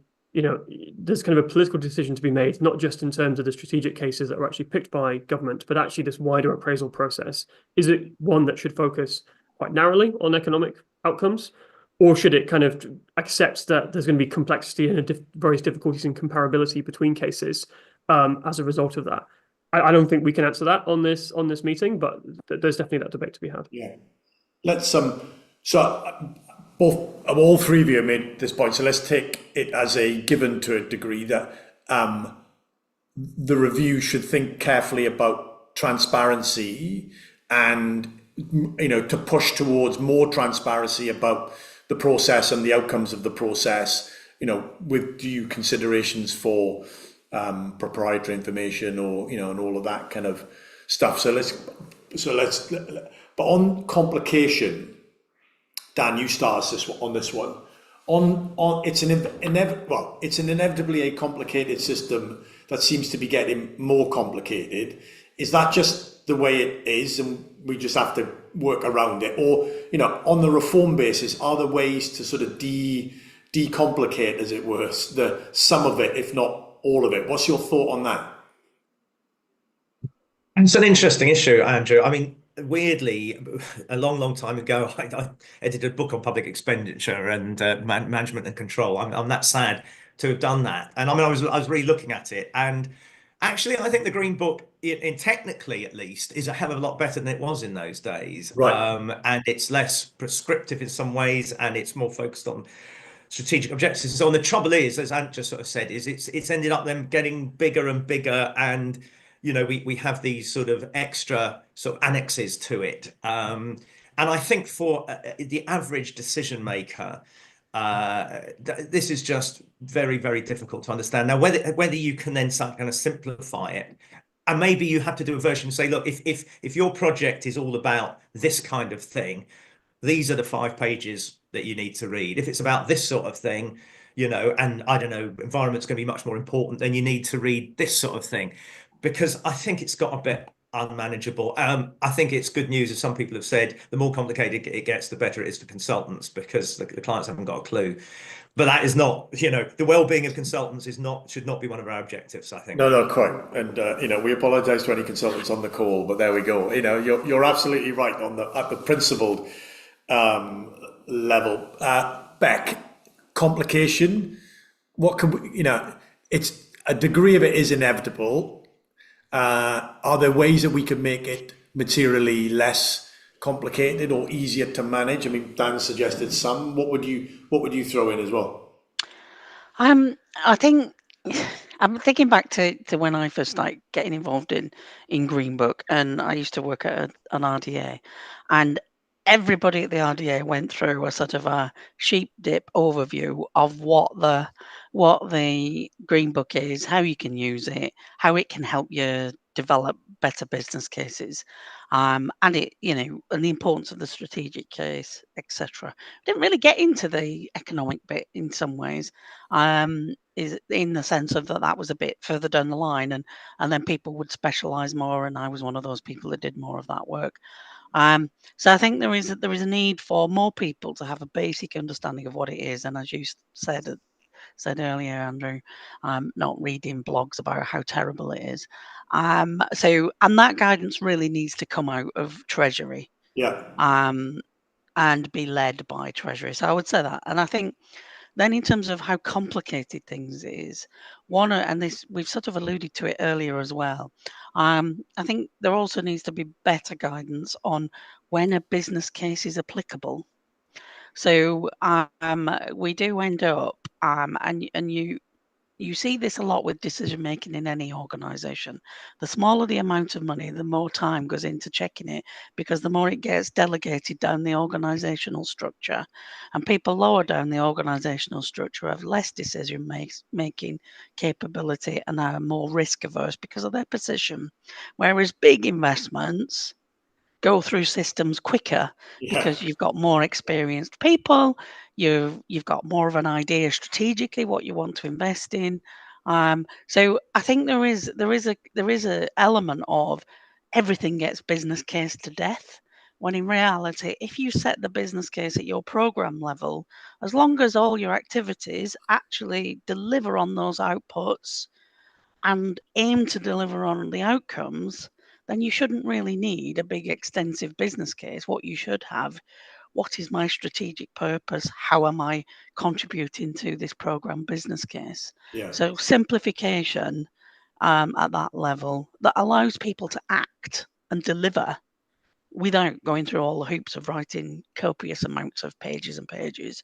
there's kind of a political decision to be made, not just in terms of the strategic cases that are actually picked by government, but actually this wider appraisal process. Is it one that should focus quite narrowly on economic outcomes, or should it kind of accept that there's going to be complexity and various difficulties in comparability between cases as a result of that? I don't think we can answer that on this meeting, but there's definitely that debate to be had. Yeah, let's all three of you made this point, so let's take it as a given to a degree that the review should think carefully about transparency, and to push towards more transparency about the process and the outcomes of the process, with due considerations for proprietary information, or and all of that kind of stuff. So let's but on complication, Dan, you start us on this one. It's an inevitably a complicated system that seems to be getting more complicated. Is that just the way it is, and we just have to work around it? Or, on the reform basis, are there ways to sort of decomplicate, as it were, some of it, if not all of it? What's your thought on that? It's an interesting issue, Andrew. I mean, weirdly, a long time ago, I edited a book on public expenditure and management and control. I'm that sad to have done that. And I mean, I was really looking at it, and actually, I think the Green Book, in technically at least, is a hell of a lot better than it was in those days. Right. And it's less prescriptive in some ways, and it's more focused on strategic objectives and so on. The trouble is, as Ant just sort of said, is it's ended up them getting bigger and bigger, and we have these sort of extra sort of annexes to it. And I think for the average decision maker, this is just very, very difficult to understand. Now, whether you can then start kind of simplify it, and maybe you have to do a version and say, look, if your project is all about this kind of thing, these are the 5 pages that you need to read. If it's about this sort of thing, and I don't know, environment's going to be much more important, then you need to read this sort of thing, because I think it's got a bit unmanageable. I think it's good news, as some people have said, the more complicated it gets, the better it is for consultants, because the clients haven't got a clue. But that is not, the well-being of consultants should not be one of our objectives, I think. No, quite. And we apologise to any consultants on the call, but there we go. You're absolutely right at the principled level. Beck, complication. What can we? It's a degree of it is inevitable. Are there ways that we can make it materially less complicated or easier to manage? I mean, Dan suggested some. What would you throw in as well? I think I'm thinking back to when I first started getting involved in Green Book, and I used to work at an RDA, and everybody at the RDA went through a sort of a sheep dip overview of what the Green Book is, how you can use it, how it can help you develop better business cases, and it, and the importance of the strategic case, etc. Didn't really get into the economic bit in some ways, is in the sense of that was a bit further down the line, and then people would specialize more, and I was one of those people that did more of that work. So I think there is a need for more people to have a basic understanding of what it is, and as you said earlier, Andrew, not reading blogs about how terrible it is. And that guidance really needs to come out of Treasury. Yeah. And be led by Treasury. So I would say that, and I think then in terms of how complicated things is, and this we've sort of alluded to it earlier as well. I think there also needs to be better guidance on when a business case is applicable. So we do end up, and you see this a lot with decision making in any organization. The smaller the amount of money, the more time goes into checking it, because the more it gets delegated down the organizational structure, and people lower down the organizational structure have less decision making capability and are more risk averse because of their position. Whereas big investments go through systems quicker because you've got more experienced people, you've got more of an idea strategically what you want to invest in. So I think there is a element of everything gets business case to death, when in reality, if you set the business case at your program level, as long as all your activities actually deliver on those outputs and aim to deliver on the outcomes, then you shouldn't really need a big extensive business case. What you should have, what is my strategic purpose? How am I contributing to this program business case? Yeah. So simplification at that level that allows people to act and deliver without going through all the hoops of writing copious amounts of pages and pages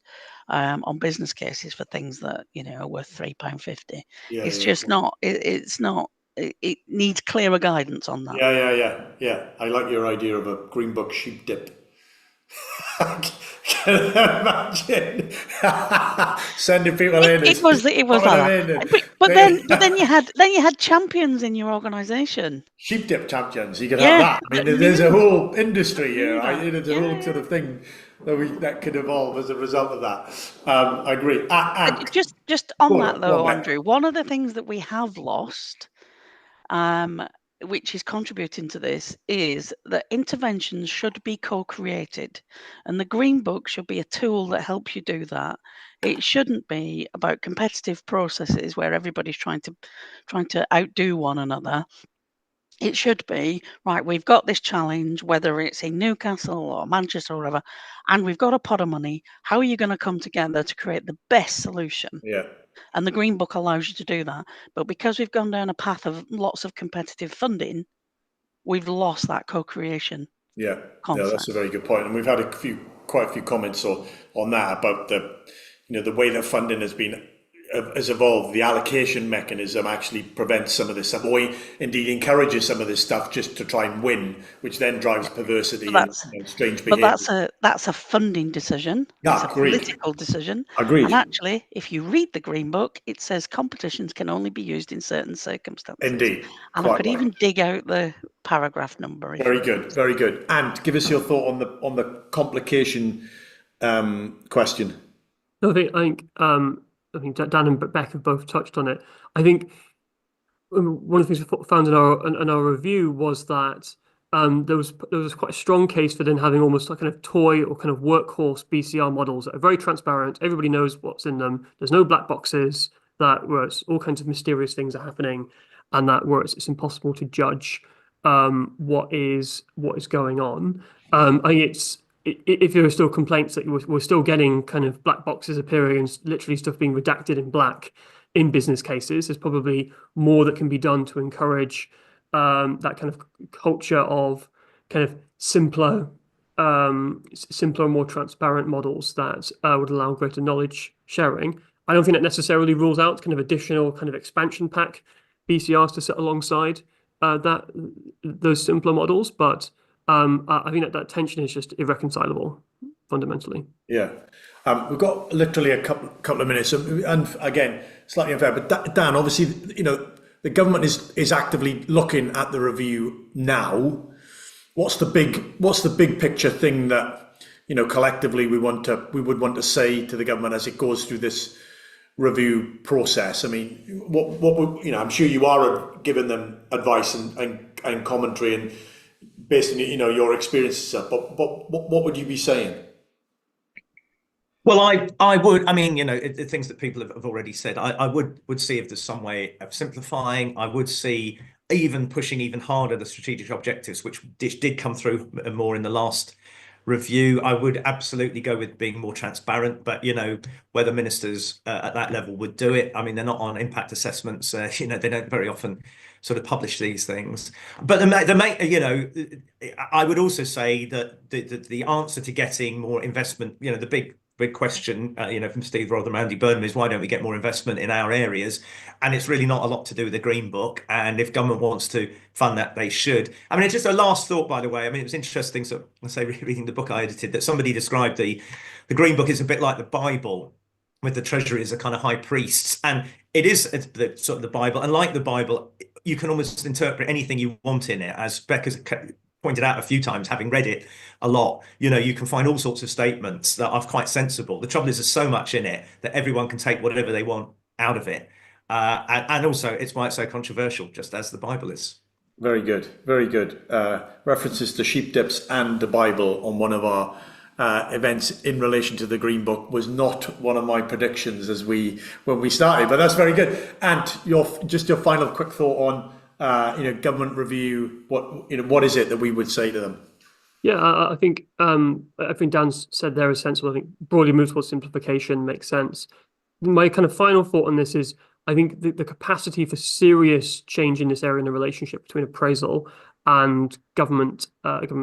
on business cases for things that are worth £3.50. It's just not. It's not. It needs clearer guidance on that. Yeah. I like your idea of a Green Book sheep dip. Can you imagine sending people in? It was like that. But then you had champions in your organisation. Sheep dip champions. You could have that. I mean, there's a whole industry here. There's a whole sort of thing that could evolve as a result of that. I agree. Just on that though, Andrew, one of the things that we have lost, which is contributing to this, is that interventions should be co-created, and the Green Book should be a tool that helps you do that. It shouldn't be about competitive processes where everybody's trying to outdo one another. It should be, right, we've got this challenge, whether it's in Newcastle or Manchester or wherever, and we've got a pot of money. How are you going to come together to create the best solution? Yeah. And the Green Book allows you to do that. But because we've gone down a path of lots of competitive funding, we've lost that co-creation concept. That's a very good point. And we've had quite a few comments on that about the way that funding has evolved, the allocation mechanism actually prevents some of this stuff, or indeed encourages some of this stuff just to try and win, which then drives perversity and strange But behaviour. that's a funding decision. Yeah, it's a agreed. political decision. Agreed. And actually, if you read the Green Book, it says competitions can only be used in certain circumstances. Indeed. And I could even dig out the paragraph number. Very good, very good. And give us your thought on the complication question. No, I think Dan and Beck have both touched on it. I think one of the things we found in our review was that there was quite a strong case for then having almost like kind of toy or kind of workhorse BCR models that are very transparent. Everybody knows what's in them. There's no black boxes where it's all kinds of mysterious things are happening, and where it's impossible to judge what is going on. I think if there are still complaints that we're still getting kind of black boxes appearing and literally stuff being redacted in black in business cases, there's probably more that can be done to encourage that kind of culture of kind of simpler, more transparent models that would allow greater knowledge sharing. I don't think that necessarily rules out kind of additional kind of expansion pack BCRs to sit alongside those simpler models, but I think that tension is just irreconcilable fundamentally. Yeah. We've got literally a couple of minutes, and again, slightly unfair, but Dan, obviously, the government is actively looking at the review now. What's the big picture thing that collectively we would want to say to the government as it goes through this review process? I mean, what I'm sure you are giving them advice and commentary and based on your experiences, but what would you be saying? Well, I would. I mean, the things that people have already said. I would see if there's some way of simplifying. I would see even pushing even harder the strategic objectives, which did come through more in the last review. I would absolutely go with being more transparent, but whether ministers at that level would do it. I mean, they're not on impact assessments. They don't very often sort of publish these things. But I would also say that the answer to getting more investment, the big question, from Steve Rotherham and Andy Burnham is, why don't we get more investment in our areas? And it's really not a lot to do with the Green Book. And if government wants to fund that, they should. I mean, it's just a last thought, by the way. I mean, it was interesting. So I say, reading the book I edited, that somebody described the Green Book is a bit like the Bible, with the Treasury as a kind of high priests. And it is the sort of the Bible. And like the Bible, you can almost interpret anything you want in it, as Beck has pointed out a few times, having read it a lot. You can find all sorts of statements that are quite sensible. The trouble is there's so much in it that everyone can take whatever they want out of it. And also it's why it's so controversial, just as the Bible is. Very good, very good. References to sheep dips and the Bible on one of our events in relation to the Green Book was not one of my predictions when we started, but that's very good. And your final quick thought on government review. What is it that we would say to them? Yeah, I think Dan's said there is sensible. I think broadly move towards simplification makes sense. My kind of final thought on this is, I think the capacity for serious change in this area in the relationship between appraisal and government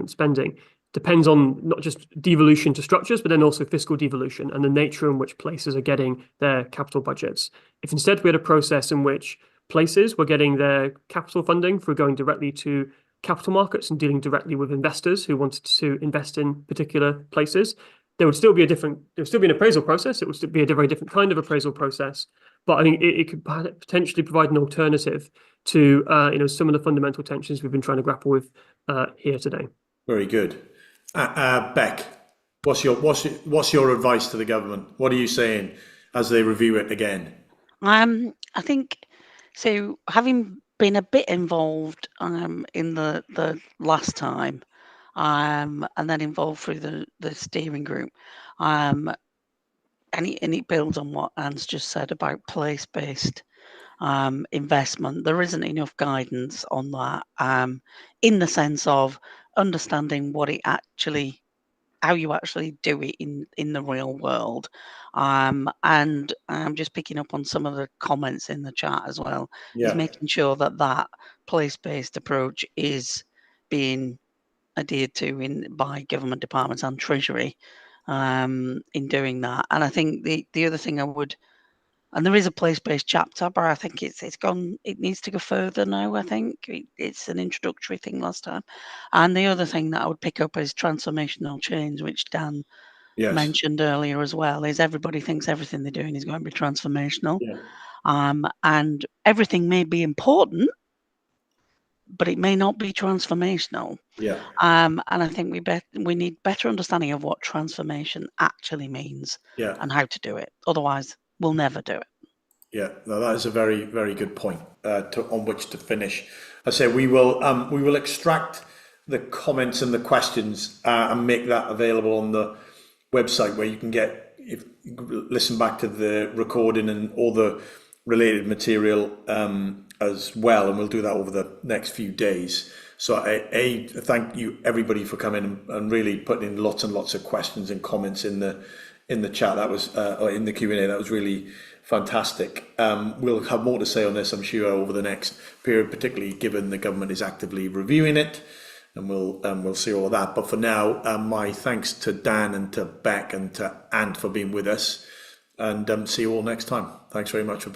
spending depends on not just devolution to structures, but then also fiscal devolution and the nature in which places are getting their capital budgets. If instead we had a process in which places were getting their capital funding through going directly to capital markets and dealing directly with investors who wanted to invest in particular places, there would still be an appraisal process. It would still be a very different kind of appraisal process. But I think it could potentially provide an alternative to some of the fundamental tensions we've been trying to grapple with here today. Very good. Beck, what's your advice to the government? What are you saying as they review it again? I think so. Having been a bit involved in the last time, and then involved through the steering group, and it builds on what Anne's just said about place-based investment. There isn't enough guidance on that, in the sense of understanding how you actually do it in the real world. And I'm just picking up on some of the comments in the chat as well. Yeah. Is making sure that place-based approach is being adhered to by government departments and Treasury, in doing that. And I think the other thing I would, and there is a place-based chapter, but I think it needs to go further now. I think it's an introductory thing last time. And the other thing that I would pick up is transformational change, which Dan mentioned earlier as well, is everybody thinks everything they're doing is going to be transformational. And everything may be important, but it may not be transformational. And I think we need better understanding of what transformation actually means and how to do it. Otherwise, we'll never do it. Yeah, no, that is a very, very good point on which to finish. I say we will extract the comments and the questions and make that available on the website, where you can listen back to the recording and all the related material as well, and we'll do that over the next few days. So I thank you everybody for coming and really putting in lots and lots of questions and comments in the chat. That was or in the Q&A. That was really fantastic. We'll have more to say on this, I'm sure, over the next period, particularly given the government is actively reviewing it, and we'll see all of that. But for now, my thanks to Dan and to Beck and to Ant for being with us, and see you all next time. Thanks very much for being